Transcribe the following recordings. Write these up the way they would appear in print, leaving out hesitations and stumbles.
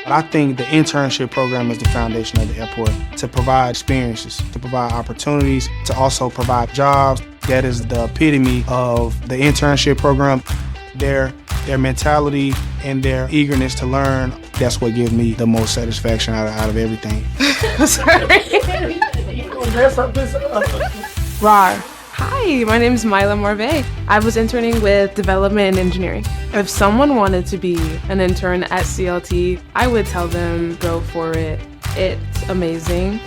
But I think the internship program is the foundation of the airport to provide experiences, to provide opportunities, to also provide jobs. That is the epitome of the internship program. Their mentality and their eagerness to learn, that's what gives me the most satisfaction out of everything. Sorry. Rar. Hi, my name is Mila Morvay. I was interning with development and engineering. If someone wanted to be an intern at CLT, I would tell them go for it. It's amazing.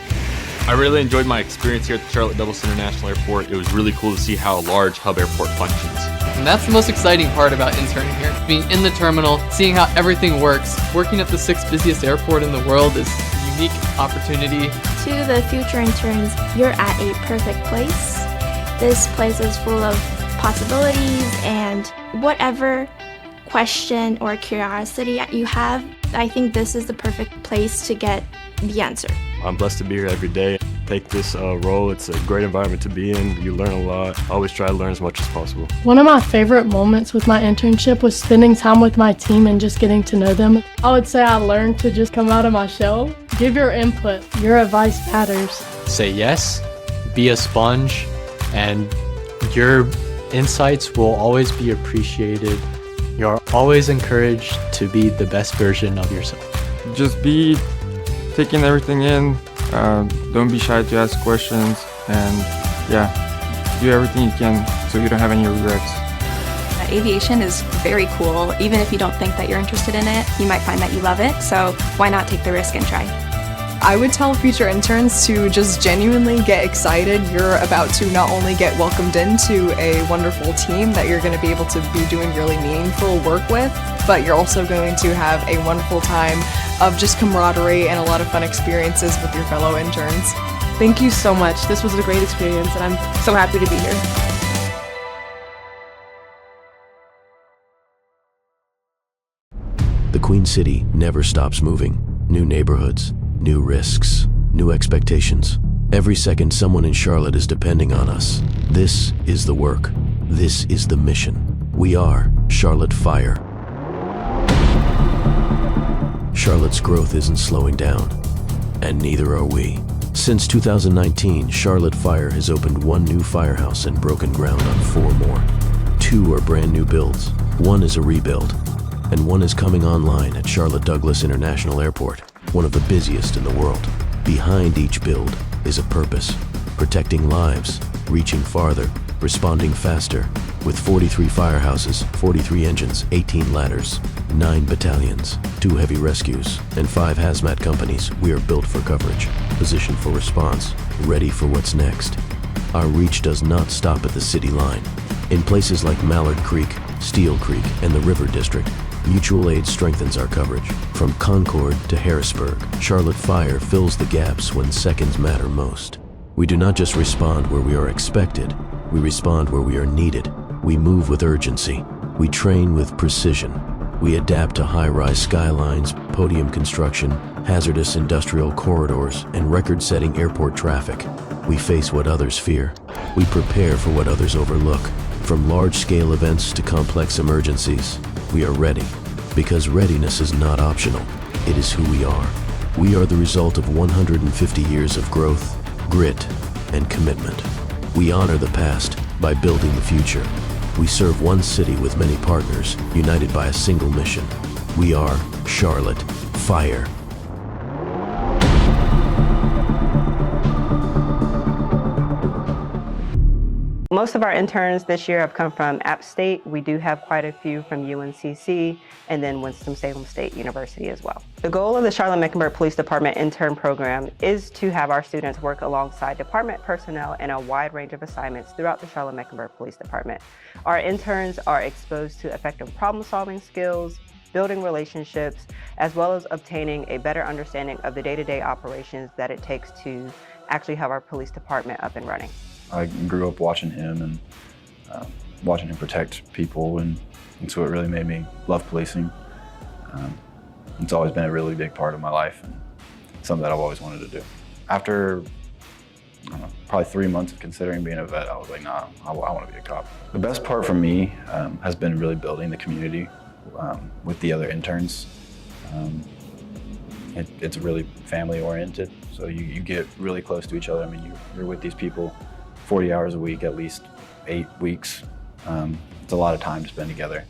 I really enjoyed my experience here at the Charlotte Douglas International Airport. It was really cool to see how a large hub airport functions. And that's the most exciting part about interning here. Being in the terminal, seeing how everything works. Working at the 6th busiest airport in the world is a unique opportunity. To the future interns, you're at a perfect place. This place is full of possibilities, and whatever question or curiosity you have, I think this is the perfect place to get the answer. I'm blessed to be here every day. Take this role. It's a great environment to be in. You learn a lot. I always try to learn as much as possible. One of my favorite moments with my internship was spending time with my team and just getting to know them. I would say I learned to just come out of my shell. Give your input. Your advice matters. Say yes, be a sponge, and your insights will always be appreciated. You're always encouraged to be the best version of yourself. Just be taking everything in. Don't be shy to ask questions, and do everything you can so you don't have any regrets. Aviation is very cool. Even if you don't think that you're interested in it, you might find that you love it. So why not take the risk and try? I would tell future interns to just genuinely get excited. You're about to not only get welcomed into a wonderful team that you're going to be able to be doing really meaningful work with, but you're also going to have a wonderful time of just camaraderie and a lot of fun experiences with your fellow interns. Thank you so much. This was a great experience, and I'm so happy to be here. The Queen City never stops moving. New neighborhoods, new risks, new expectations. Every second, someone in Charlotte is depending on us. This is the work. This is the mission. We are Charlotte Fire. Charlotte's growth isn't slowing down, and neither are we. Since 2019, Charlotte Fire has opened 1 new firehouse and broken ground on 4 more. 2 are brand new builds. 1 is a rebuild, and 1 is coming online at Charlotte Douglas International Airport, one of the busiest in the world. Behind each build is a purpose: protecting lives, reaching farther, responding faster. With 43 firehouses, 43 engines, 18 ladders, 9 battalions, 2 heavy rescues, and 5 hazmat companies, we are built for coverage, positioned for response, ready for what's next. Our reach does not stop at the city line. In places like Mallard Creek, Steel Creek, and the River District, mutual aid strengthens our coverage. From Concord to Harrisburg, Charlotte Fire fills the gaps when seconds matter most. We do not just respond where we are expected, we respond where we are needed. We move with urgency. We train with precision. We adapt to high-rise skylines, podium construction, hazardous industrial corridors, and record-setting airport traffic. We face what others fear. We prepare for what others overlook. From large-scale events to complex emergencies, we are ready. Because readiness is not optional. It is who we are. We are the result of 150 years of growth, grit, and commitment. We honor the past by building the future. We serve one city with many partners, united by a single mission. We are Charlotte Fire. Most of our interns this year have come from App State. We do have quite a few from UNCC and then Winston-Salem State University as well. The goal of the Charlotte-Mecklenburg Police Department intern program is to have our students work alongside department personnel in a wide range of assignments throughout the Charlotte-Mecklenburg Police Department. Our interns are exposed to effective problem-solving skills, building relationships, as well as obtaining a better understanding of the day-to-day operations that it takes to actually have our police department up and running. I grew up watching him and watching him protect people, and so it really made me love policing. It's always been a really big part of my life and something that I've always wanted to do. After probably 3 months of considering being a vet, I was like, nah, I want to be a cop. The best part for me has been really building the community with the other interns. it's really family oriented. So you get really close to each other. I mean, you're with these people 40 hours a week, at least 8 weeks. It's a lot of time to spend together.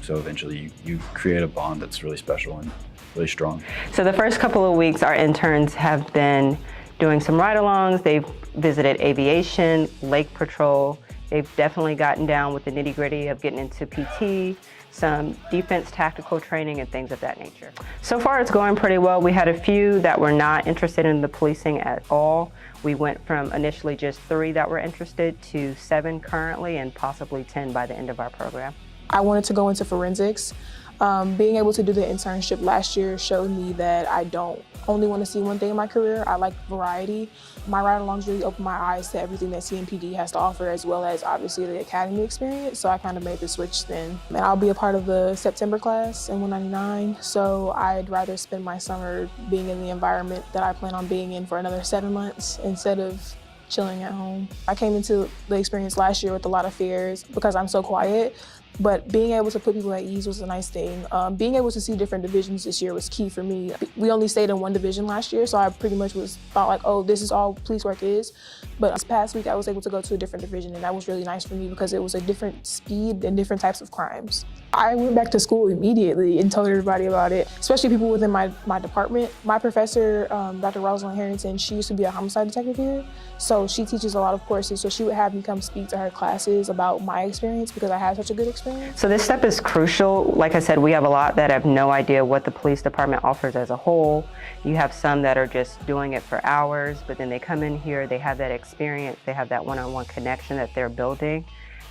So eventually you create a bond that's really special and really strong. So the first couple of weeks, our interns have been doing some ride-alongs. They've visited aviation, lake patrol. They've definitely gotten down with the nitty-gritty of getting into PT, some defense tactical training and things of that nature. So far it's going pretty well. We had a few that were not interested in the policing at all. We went from initially just 3 that were interested to 7 currently and possibly 10 by the end of our program. I wanted to go into forensics. Being able to do the internship last year showed me that I don't only want to see one thing in my career. I like variety. My ride-alongs really opened my eyes to everything that CMPD has to offer, as well as obviously the academy experience. So I kind of made the switch then. And I'll be a part of the September class in 199. So I'd rather spend my summer being in the environment that I plan on being in for another 7 months instead of chilling at home. I came into the experience last year with a lot of fears because I'm so quiet. But being able to put people at ease was a nice thing. Being able to see different divisions this year was key for me. We only stayed in one division last year, so I pretty much thought like, oh, this is all police work is. But this past week, I was able to go to a different division, and that was really nice for me because it was a different speed and different types of crimes. I went back to school immediately and told everybody about it, especially people within my department. My professor, Dr. Rosalind Harrington, she used to be a homicide detective here, so she teaches a lot of courses, so she would have me come speak to her classes about my experience because I had such a good experience. So this step is crucial. Like I said, we have a lot that have no idea what the police department offers as a whole. You have some that are just doing it for hours, but then they come in here, they have that experience, they have that one-on-one connection that they're building,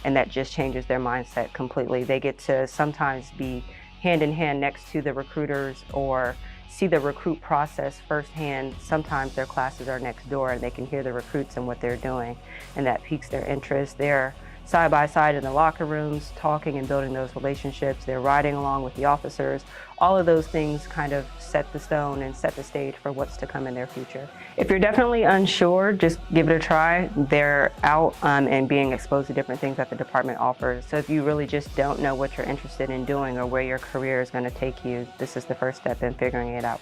and that just changes their mindset completely. They get to sometimes be hand in hand next to the recruiters or see the recruit process firsthand. Sometimes their classes are next door and they can hear the recruits and what they're doing, and that piques their interest. They're side by side in the locker rooms, talking and building those relationships. They're riding along with the officers. All of those things kind of set the stone and set the stage for what's to come in their future. If you're definitely unsure, just give it a try. They're out and being exposed to different things that the department offers. So if you really just don't know what you're interested in doing or where your career is going to take you, this is the first step in figuring it out.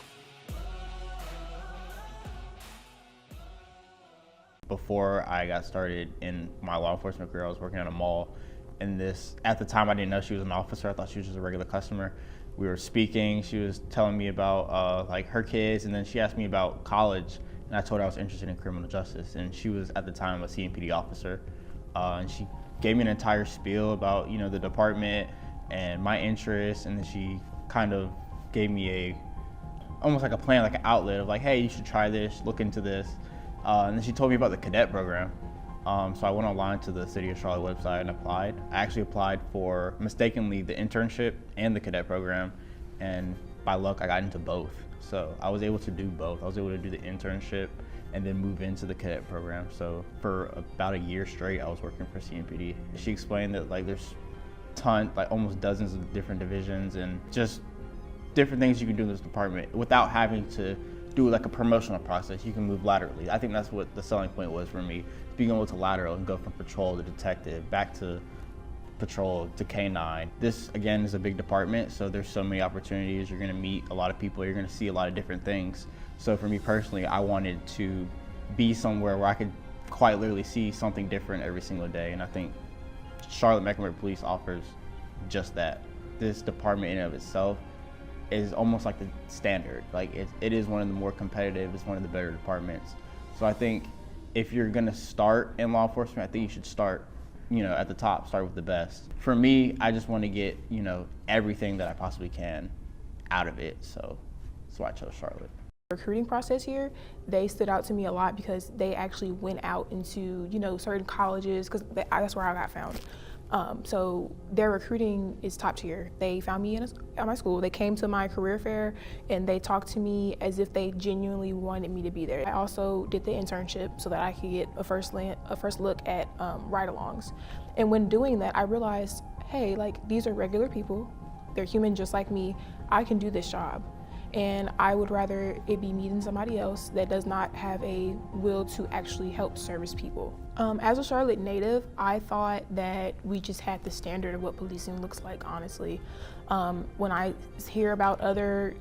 Before I got started in my law enforcement career, I was working at a mall, and at the time I didn't know she was an officer. I thought she was just a regular customer. We were speaking, she was telling me about like her kids, and then she asked me about college, and I told her I was interested in criminal justice, and she was at the time a CMPD officer, and she gave me an entire spiel about the department and my interests, and then she kind of gave me almost like a plan, like an outlet of like, hey, you should try this, look into this. And then she told me about the cadet program. So I went online to the City of Charlotte website and applied. I actually applied for, mistakenly, the internship and the cadet program. And by luck, I got into both. So I was able to do both. I was able to do the internship and then move into the cadet program. So for about a year straight, I was working for CMPD. She explained that there's almost dozens of different divisions and just different things you can do in this department without having to do like a promotional process. You can move laterally. I think that's what the selling point was for me, being able to lateral and go from patrol to detective, back to patrol to K9. This, again, is a big department, so there's so many opportunities. You're gonna meet a lot of people, you're gonna see a lot of different things. So for me personally, I wanted to be somewhere where I could quite literally see something different every single day, and I think Charlotte-Mecklenburg Police offers just that. This department in and of itself is almost like the standard. Like it is one of the more competitive, it's one of the better departments. So I think if you're gonna start in law enforcement, I think you should start, at the top, start with the best. For me, I just want to get, everything that I possibly can out of it. So that's why I chose Charlotte. Recruiting process here, they stood out to me a lot because they actually went out into, certain colleges, because that's where I got found. So their recruiting is top tier. They found me at my school. They came to my career fair and they talked to me as if they genuinely wanted me to be there. I also did the internship so that I could get a first look at ride-alongs. And when doing that, I realized, hey, these are regular people. They're human just like me. I can do this job. And I would rather it be me than somebody else that does not have a will to actually help service people. As a Charlotte native, I thought that we just had the standard of what policing looks like, honestly. When I hear about other,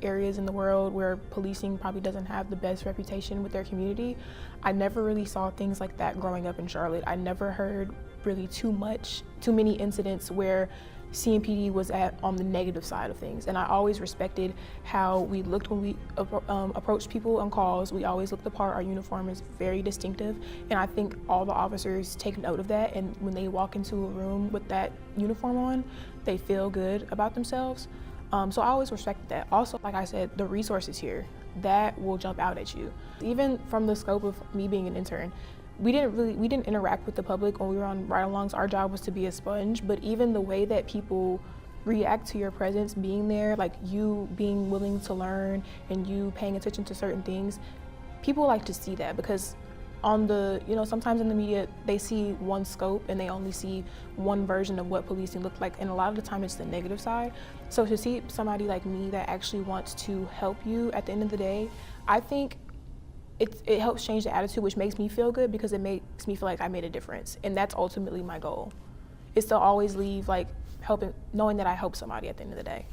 areas in the world where policing probably doesn't have the best reputation with their community, I never really saw things like that growing up in Charlotte. I never heard really too many incidents where CMPD was on the negative side of things. And I always respected how we looked when we approached people on calls. We always looked the part. Our uniform is very distinctive. And I think all the officers take note of that. And when they walk into a room with that uniform on, they feel good about themselves. So I always respected that. Also, like I said, the resources here, that will jump out at you. Even from the scope of me being an intern, we didn't interact with the public when we were on ride-alongs. Our job was to be a sponge, but even the way that people react to your presence being there, like you being willing to learn and you paying attention to certain things, people like to see that, because on the, sometimes in the media, they see one scope and they only see one version of what policing looked like. And a lot of the time it's the negative side. So to see somebody like me that actually wants to help you at the end of the day, I think it helps change the attitude, which makes me feel good because it makes me feel like I made a difference. And that's ultimately my goal, is to always leave like knowing that I helped somebody at the end of the day.